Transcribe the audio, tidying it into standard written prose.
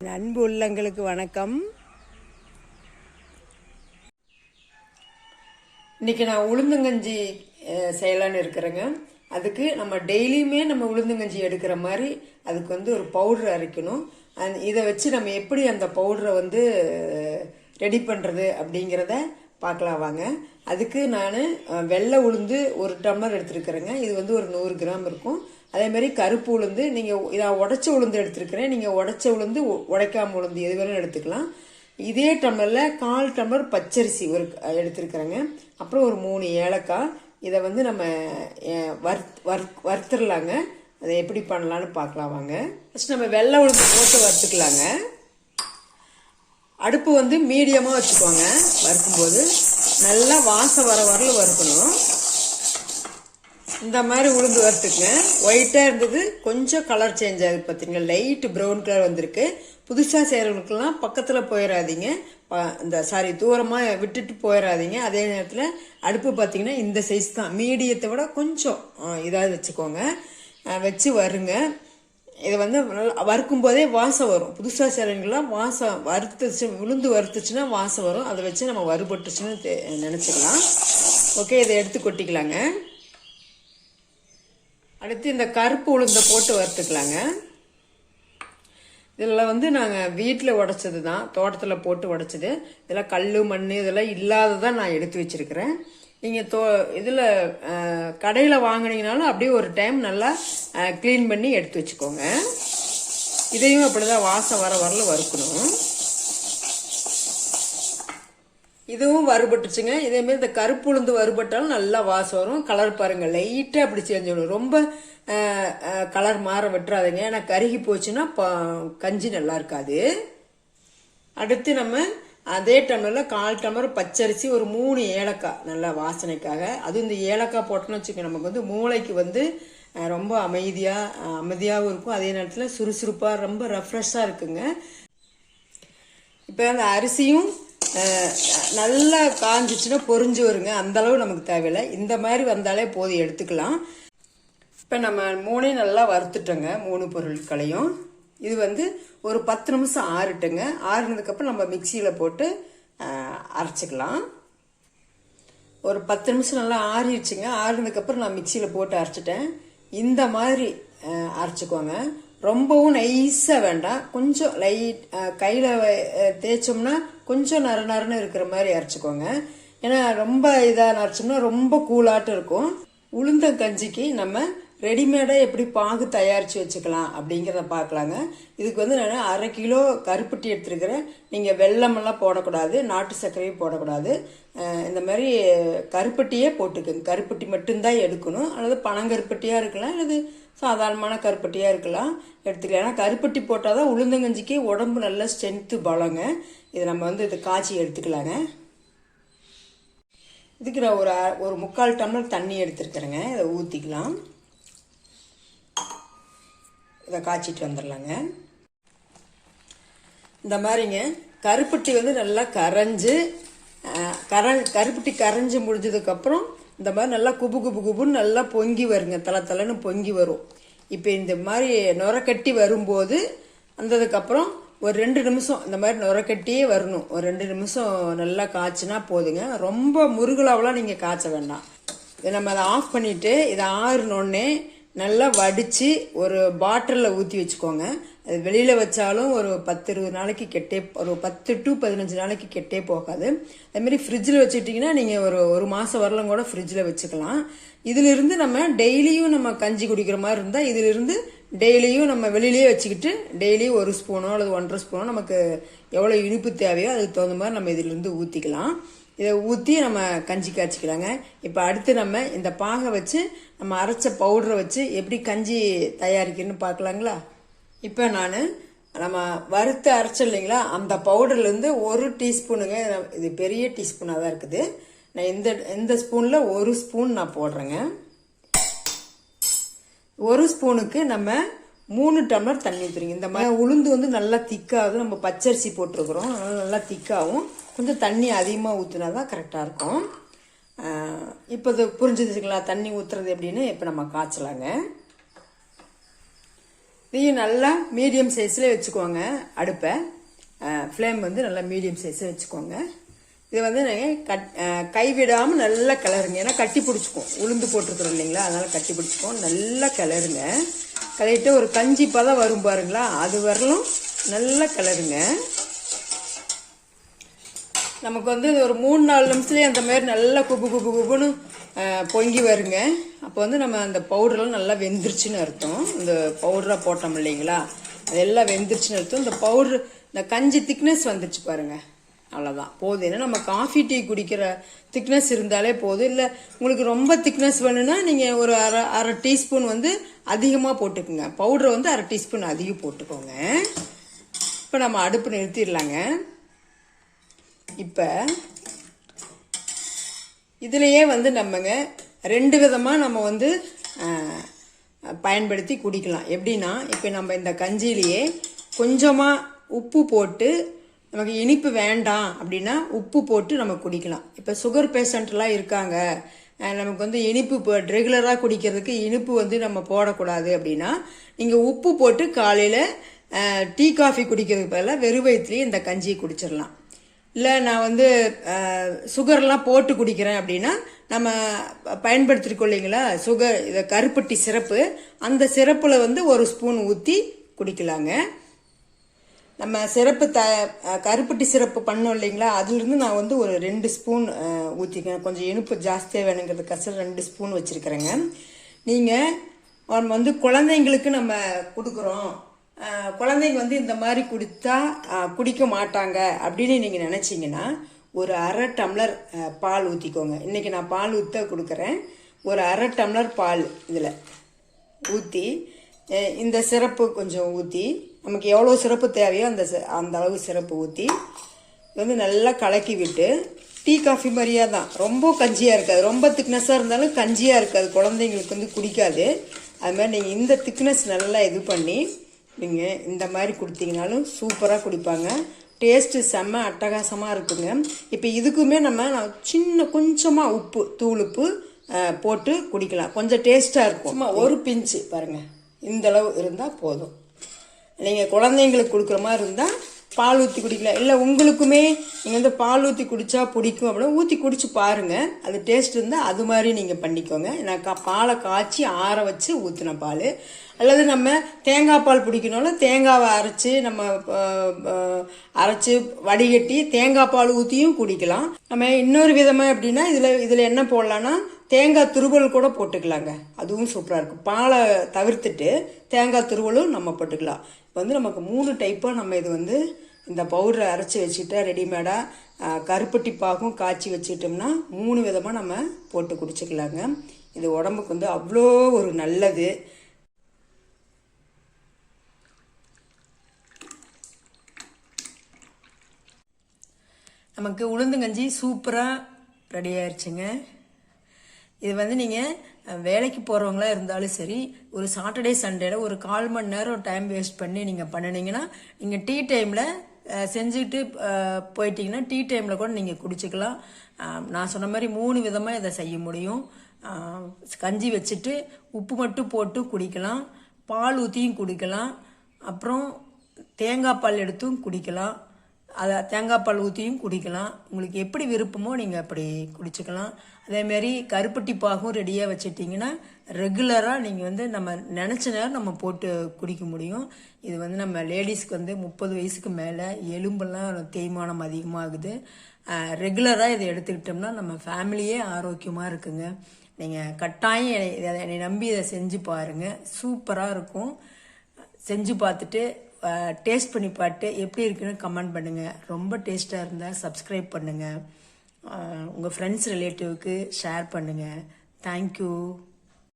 அன்பு உள்ளங்களுக்கு வணக்கம். இன்னைக்கு நான் உளுந்தங்கஞ்சி செய்யலான்னு இருக்கிறேங்க. அதுக்கு நம்ம டெய்லியுமே நம்ம உளுந்தங்கஞ்சி எடுக்கிற மாதிரி அதுக்கு ஒரு பவுடர் அரைக்கணும். இதை வச்சு நம்ம எப்படி அந்த பவுடரை ரெடி பண்ணுறது அப்படிங்கிறத பார்க்கலாம் வாங்க. அதுக்கு நான் வெள்ளை உளுந்து 1 டம்ளர் எடுத்துருக்கிறேங்க. இது ஒரு 100 கிராம் இருக்கும். அதே மாதிரி கருப்பு உளுந்து, நீங்கள் இதை உடச்ச உளுந்து எடுத்துருக்கிறேன். நீங்கள் உடச்ச உளுந்து உடைக்காம உளுந்து எது வேணும் எடுத்துக்கலாம். இதே டம்ளரில் 1/4 டம்ளர் பச்சரிசி எடுத்துருக்கிறேங்க. அப்புறம் ஒரு 3 ஏலக்காய். இதை நம்ம வறுத்துடலாங்க. அதை எப்படி பண்ணலான்னு பார்க்கலாம் வாங்க. ஃபஸ்ட் நம்ம வெள்ளை உளுந்து போட்டு வறுத்துக்கலாங்க. அடுப்பு மீடியமாக வச்சுக்கோங்க. வறுக்கும்போது நல்லா வாசம் வர வரல வறுக்கணும். இந்த மாதிரி உளுந்து வறுத்துக்குங்க. ஒயிட்டாக இருந்தது, கொஞ்சம் கலர் சேஞ்ச் ஆகுது பார்த்தீங்களா, லைட் ப்ரௌன் கலர் வந்திருக்கு. புதுசாக செய்கிறவங்களுக்குலாம் பக்கத்தில் போயிடாதீங்க, தூரமாக விட்டுட்டு போயிடாதீங்க. அதே நேரத்தில் அடுப்பு பார்த்தீங்கன்னா இந்த சைஸ் தான், மீடியத்தை விட கொஞ்சம் இதாக வச்சுக்கோங்க. வச்சு வருங்க. இதை வறுக்கும் போதே வாசம் வரும். புதுசாக செய்கிறவங்களாம் வாசம் உளுந்து வறுத்துச்சுன்னா வாசம் வரும். அதை வச்சு நம்ம வறுபட்டுச்சுன்னு நினச்சிக்கலாம். ஓகே, இதை எடுத்து கொட்டிக்கலாங்க. அடுத்து இந்த கருப்பு உளுந்தை போட்டு வறுத்துக்கலாங்க. இதில் நாங்கள் வீட்டில் உடைச்சது தான், தோட்டத்தில் போட்டு உடைச்சது. இதெல்லாம் கல் மண் இதெல்லாம் இல்லாததான் நான் எடுத்து வச்சிருக்கிறேன். நீங்கள் இதில் கடையில் வாங்கினீங்கனாலும் அப்படியே ஒரு டைம் நல்லா க்ளீன் பண்ணி எடுத்து வச்சுக்கோங்க. இதையும் அப்படிதான் வாசம் வர வரல வறுக்கணும். இதுவும் வறுபட்டுச்சுங்க. இதேமாரி இந்த கருப்பு உளுந்து வறுபட்டாலும் நல்லா வாசம் வரும். கலர் பாருங்க, லைட்டாக அப்படி சேஞ்ச் ஆகணும். ரொம்ப கலர் மாற விட்டுறாதுங்க, ஏன்னா கருகி போச்சுன்னா கஞ்சி நல்லா இருக்காது. அடுத்து நம்ம அதே டம்ளரில் 1/4 டம்ளர் பச்சரிசி, ஒரு 3 ஏலக்காய் நல்லா வாசனைக்காக. அதுவும் இந்த ஏலக்காய் போட்டோன்னு வச்சுக்கோங்க, நமக்கு மூளைக்கு ரொம்ப அமைதியாகவும் இருக்கும். அதே நேரத்தில் சுறுசுறுப்பாக ரொம்ப ரெஃப்ரெஷ்ஷாக இருக்குங்க. இப்போ அந்த அரிசியும் நல்லா காஞ்சிச்சுன்னா பொரிஞ்சு வருங்க. அந்தளவு நமக்கு தேவையில்லை. இந்த மாதிரி வந்தாலே போதும், எடுத்துக்கலாம். இப்போ நம்ம 3 நல்லா வறுத்துட்டோங்க, 3 பொருட்களையும். இது ஒரு 10 நிமிஷம் ஆறுட்டுங்க. ஆறுனதுக்கப்புறம் நம்ம மிக்சியில் போட்டு அரைச்சிக்கலாம். ஒரு 10 நிமிஷம் நல்லா ஆறிடுச்சுங்க. ஆறுனதுக்கப்புறம் நான் மிக்சியில் போட்டு அரைச்சிட்டேன். இந்த மாதிரி அரைச்சிக்கோங்க. ரொம்பவும் நைஸாக வேண்டாம், கொஞ்சம் லைட் கையில் தேய்ச்சோம்னா கொஞ்சம் நறுன்னு இருக்கிற மாதிரி அரைச்சிக்கோங்க. ஏன்னா ரொம்ப இதாக அரைச்சோம்னா ரொம்ப கூலாட்டம் இருக்கும். உளுந்தங்கஞ்சிக்கு நம்ம ரெடிமேடாக எப்படி பாகு தயாரித்து வச்சுக்கலாம் அப்படிங்கிறத பார்க்கலாங்க. இதுக்கு நான் 1/2 கிலோ கருப்பட்டி எடுத்துருக்கிறேன். நீங்கள் வெல்லமெல்லாம் போடக்கூடாது, நாட்டு சர்க்கரையும் போடக்கூடாது. இந்த மாதிரி கருப்பட்டியே போட்டுக்கோங்க. கருப்பட்டி மட்டும்தான் எடுக்கணும். அல்லது பனங்கருப்பட்டியாக இருக்கலாம், அல்லது சாதாரணமான கருப்பட்டியாக இருக்கலாம், எடுத்துக்கலாம். ஏன்னா கருப்பட்டி போட்டால் தான் உளுந்தங்கஞ்சிக்கு உடம்பு நல்ல ஸ்ட்ரென்த்து பலங்க. இதை நம்ம இதை காய்ச்சி எடுத்துக்கலாங்க. இதுக்கு நான் ஒரு 3/4 டம்ளர் தண்ணி எடுத்துருக்கிறேங்க. இதை ஊற்றிக்கலாம். இதை காய்ச்சிட்டு வந்துடலாங்க. இந்த மாதிரிங்க கருப்பட்டி நல்லா கரைஞ்சு கருப்பட்டி கரைஞ்சி முடிஞ்சதுக்கப்புறம் இந்த மாதிரி நல்லா குபு குபு குபுன்னு நல்லா பொங்கி வருங்க, தலைன்னு பொங்கி வரும். இப்போ இந்த மாதிரி நுரக்கட்டி வரும்போது வந்ததுக்கப்புறம் ஒரு 2 நிமிஷம் இந்த மாதிரி நுரக்கட்டியே வரணும். ஒரு 2 நிமிஷம் நல்லா காய்ச்சினா போதுங்க. ரொம்ப முருகலாவெலாம் நீங்கள் காய்ச்ச வேண்டாம். இதை நம்ம அதை ஆஃப் பண்ணிவிட்டு இதை ஆறுனோடனே நல்லா வடித்து ஒரு பாட்டிலில் ஊற்றி வச்சுக்கோங்க. அது வெளியில் வச்சாலும் ஒரு 10-20 நாளைக்கு ஒரு 10 to 15 நாளைக்கு கெட்டே போகாது. அதுமாரி ஃப்ரிட்ஜில் வச்சுட்டிங்கன்னா நீங்கள் ஒரு மாதம் வரலாம் கூட ஃப்ரிட்ஜில் வச்சுக்கலாம். இதிலிருந்து நம்ம டெய்லியும் நம்ம கஞ்சி குடிக்கிற மாதிரி இருந்தால் இதிலிருந்து டெய்லியும் நம்ம வெளியிலேயே வச்சுக்கிட்டு டெய்லியும் 1 ஸ்பூனோ அல்லது 1.5 ஸ்பூனோ நமக்கு எவ்வளோ இனிப்பு தேவையோ அதுக்கு தகுந்த மாதிரி நம்ம இதிலிருந்து ஊற்றிக்கலாம். இதை ஊற்றி நம்ம கஞ்சி காய்ச்சிக்கலாங்க. இப்போ அடுத்து நம்ம இந்த பாகை வச்சு நம்ம அரைச்ச பவுடரை வச்சு எப்படி கஞ்சி தயாரிக்கணும்னு பார்க்கலாங்களா? இப்போ நம்ம வறுத்து அரைச்சோம் இல்லைங்களா, அந்த பவுடர்லேருந்து 1 டீஸ்பூனுங்க. இது பெரிய டீஸ்பூனாக தான் இருக்குது. நான் இந்த ஸ்பூனில் 1 ஸ்பூன் நான் போடுறேங்க. 1 ஸ்பூனுக்கு நம்ம 3 டம்ளர் தண்ணி ஊற்றுறீங்க. இந்த மாதிரி உளுந்து நல்லா திக்காகும். நம்ம பச்சரிசி போட்டிருக்கிறோம், நல்லா திக்காகும். கொஞ்சம் தண்ணி அதிகமாக ஊற்றினா தான் கரெக்டாக இருக்கும். இப்போ இது புரிஞ்சுதுங்களா தண்ணி ஊற்றுறது எப்படின்னு? இப்போ நம்ம காய்ச்சலாங்க. இதையும் நல்லா மீடியம் சைஸில் வச்சுக்கோங்க. அடுப்பை ஃப்ளேம் வந்து நல்லா மீடியம் சைஸில் வச்சுக்கோங்க. இது வந்து நீங்கள் கைவிடாமல் நல்லா கிளறுங்க. ஏன்னா கட்டி பிடிச்சிக்கும், உளுந்து போட்டிருக்கிறோம் இல்லைங்களா, அதனால் கட்டி பிடிச்சிக்கும். நல்லா கிளறுங்க. கிளறிட்டு ஒரு கஞ்சி பதம் வரும் பாருங்களா, அது வரலும் நல்லா கிளறுங்க. நமக்கு வந்து ஒரு 3-4 நிமிஷத்துலேயே அந்த மாதிரி நல்லா குபு குபு குபுன்னு பொங்கி வருங்க. அப்போ வந்து நம்ம அந்த பவுடர்லாம் நல்லா வெந்துருச்சுன்னு அர்த்தம். இந்த பவுடராக போட்டோம் இல்லைங்களா, அதெல்லாம் வெந்துருச்சுன்னு அர்த்தம். இந்த பவுட்ரு இந்த கஞ்சி திக்னஸ் வந்துருச்சு பாருங்க, அவ்வளோதான் போதும். ஏன்னா நம்ம காஃபி டீ குடிக்கிற திக்னஸ் இருந்தாலே போதும். இல்லை உங்களுக்கு ரொம்ப திக்னஸ் வேணும்னா நீங்கள் ஒரு அரை டீஸ்பூன் வந்து அதிகமாக போட்டுக்குங்க. பவுடரை வந்து அரை டீஸ்பூன் அதிகம் போட்டுக்கோங்க. இப்போ நம்ம அடுப்பு நிறுத்திடலாங்க. இப்போ இதுலேயே வந்து நம்மங்க 2 விதமாக நம்ம வந்து பயன்படுத்தி குடிக்கலாம். எப்படின்னா, இப்போ நம்ம இந்த கஞ்சியிலேயே கொஞ்சமாக உப்பு போட்டு, நமக்கு இனிப்பு வேண்டாம் அப்படின்னா உப்பு போட்டு நம்ம குடிக்கலாம். இப்போ சுகர் பேஷண்ட்லாம் இருக்காங்க, நமக்கு வந்து இனிப்பு இப்போ ரெகுலராக குடிக்கிறதுக்கு இனிப்பு வந்து நம்ம போடக்கூடாது அப்படின்னா, நீங்கள் உப்பு போட்டு காலையில் டீ காஃபி குடிக்கிறதுக்கு பதிலாக வெறும் வயிற்றுலேயே இந்த கஞ்சியை குடிச்சிடலாம். இல்லை நான் வந்து சுகர்லாம் போட்டு குடிக்கிறேன் அப்படின்னா, நம்ம பயன்படுத்திருக்கோம் இல்லைங்களா சுகர், இதை கருப்பட்டி சிரப்பு, அந்த சிரப்பில் வந்து 1 ஸ்பூன் ஊற்றி குடிக்கலாங்க. நம்ம சிரப்பு கருப்பட்டி சிரப்பு பண்ணோம் இல்லைங்களா, அதுலேருந்து நான் வந்து ஒரு 2 ஸ்பூன் ஊற்றிக்கிறேன். கொஞ்சம் இனிப்பு ஜாஸ்தியாக வேணுங்கிறதுக்கசம் 2 ஸ்பூன் வச்சுருக்கிறேங்க. நீங்கள் வந்து குழந்தைங்களுக்கு நம்ம கொடுக்குறோம், குழந்தைங்க வந்து இந்த மாதிரி குடித்தா குடிக்க மாட்டாங்க அப்படின்னு நீங்கள் நினச்சிங்கன்னா, ஒரு அரை டம்ளர் பால் ஊற்றிக்கோங்க. இன்றைக்கி நான் பால் ஊற்ற கொடுக்குறேன். ஒரு அரை டம்ளர் பால் இதில் ஊற்றி, இந்த சிரப்பு கொஞ்சம் ஊற்றி, நமக்கு எவ்வளோ சிரப்பு தேவையோ அந்த அளவு சிரப்பு ஊற்றி வந்து நல்லா கலக்கி விட்டு, டீ காஃபி மாதிரியே தான், ரொம்ப கஞ்சியாக இருக்காது, ரொம்ப திக்னஸாக இருந்தாலும் கஞ்சியாக இருக்காது, குழந்தைங்களுக்கு வந்து குடிக்காது. அது மாதிரி நீங்கள் இந்த திக்னஸ் நல்லா இது பண்ணி நீங்கள் இந்த மாதிரி கொடுத்தீங்கனாலும் சூப்பராக குடிப்பாங்க. டேஸ்ட்டு செம்ம அட்டகாசமாக இருக்குங்க. இப்போ இதுக்குமே நம்ம கொஞ்சமாக உப்பு, தூளுப்பு போட்டு குடிக்கலாம். கொஞ்சம் டேஸ்ட்டாக இருக்கும். சும்மா ஒரு பிஞ்சு பாருங்கள், இந்த அளவு இருந்தால் போதும். நீங்கள் குழந்தைங்களுக்கு கொடுக்குற மாதிரி இருந்தால் பால் ஊற்றி குடிக்கலாம். இல்லை உங்களுக்குமே நீங்கள் வந்து பால் ஊற்றி குடித்தா பிடிக்கும் அப்படின்னா ஊற்றி குடிச்சு பாருங்கள். அது டேஸ்ட் இருந்தால் அது மாதிரி நீங்கள் பண்ணிக்கோங்க. நான் பாலை காய்ச்சி ஆற வச்சு ஊற்றின பால், அல்லது நம்ம தேங்காய் பால் பிடிக்கணும்ல தேங்காவை அரைச்சி நம்ம அரைச்சி வடிகட்டி தேங்காய் பால் ஊற்றியும் குடிக்கலாம். நம்ம இன்னொரு விதமாக எப்படின்னா, இதில் என்ன போடலான்னா, தேங்காய் துருவல் கூட போட்டுக்கலாங்க, அதுவும் சூப்பராக இருக்கும். பாலை தவிர்த்துட்டு தேங்காய் துருவலும் நம்ம போட்டுக்கலாம். இப்போ வந்து நமக்கு 3 டைப்பாக நம்ம இது வந்து இந்த பவுடரை அரைச்சி வச்சுக்கிட்டா ரெடிமேடாக கருப்பட்டி பாகும் காய்ச்சி வச்சுக்கிட்டோம்னா 3 விதமாக நம்ம போட்டு குடிச்சிக்கலாங்க. இது உடம்புக்கு வந்து அவ்வளோ ஒரு நல்லது. நமக்கு உளுந்தங்கஞ்சி சூப்பராக ரெடி ஆயிடுச்சுங்க. இது வந்து நீங்கள் வேலைக்கு போகிறவங்களா இருந்தாலும் சரி, ஒரு சாட்டர்டே சண்டேல ஒரு 1/4 மணி நேரம் டைம் வேஸ்ட் பண்ணி நீங்கள் பண்ணினீங்கன்னா, நீங்கள் டீ டைமில் செஞ்சுக்கிட்டு போயிட்டீங்கன்னா டீ டைமில் கூட நீங்கள் குடிச்சிக்கலாம். நான் சொன்ன மாதிரி 3 விதமாக இதை செய்ய முடியும். கஞ்சி வச்சுட்டு உப்பு மட்டும் போட்டு குடிக்கலாம், பால் ஊற்றியும் குடிக்கலாம், அப்புறம் தேங்காய் பால் எடுத்தும் குடிக்கலாம், அதை தேங்காய் பால் ஊற்றியும் குடிக்கலாம். உங்களுக்கு எப்படி விருப்பமோ நீங்கள் அப்படி குடிச்சிக்கலாம். அதேமாரி கருப்பட்டி பாகும் ரெடியாக வச்சுட்டிங்கன்னா ரெகுலராக நீங்கள் வந்து நம்ம நினச்ச நேரம் நம்ம போட்டு குடிக்க முடியும். இது வந்து நம்ம லேடிஸ்க்கு வந்து 30 வயசுக்கு மேலே எலும்பெல்லாம் தேய்மானம் அதிகமாகுது. ரெகுலராக இதை எடுத்துக்கிட்டோம்னா நம்ம ஃபேமிலியே ஆரோக்கியமாக இருக்குங்க. நீங்கள் கட்டாயம் என்னை நம்பி இதை செஞ்சு பாருங்கள், சூப்பராக இருக்கும். செஞ்சு பார்த்துட்டு டேஸ்ட் பண்ணி பார்த்து எப்படி இருக்குன்னு கமெண்ட் பண்ணுங்கள். ரொம்ப டேஸ்ட்டாக இருந்தால் சப்ஸ்கிரைப் பண்ணுங்கள், உங்கள் ஃப்ரெண்ட்ஸ் ரிலேட்டிவ்க்கு ஷேர் பண்ணுங்கள். தேங்க்யூ.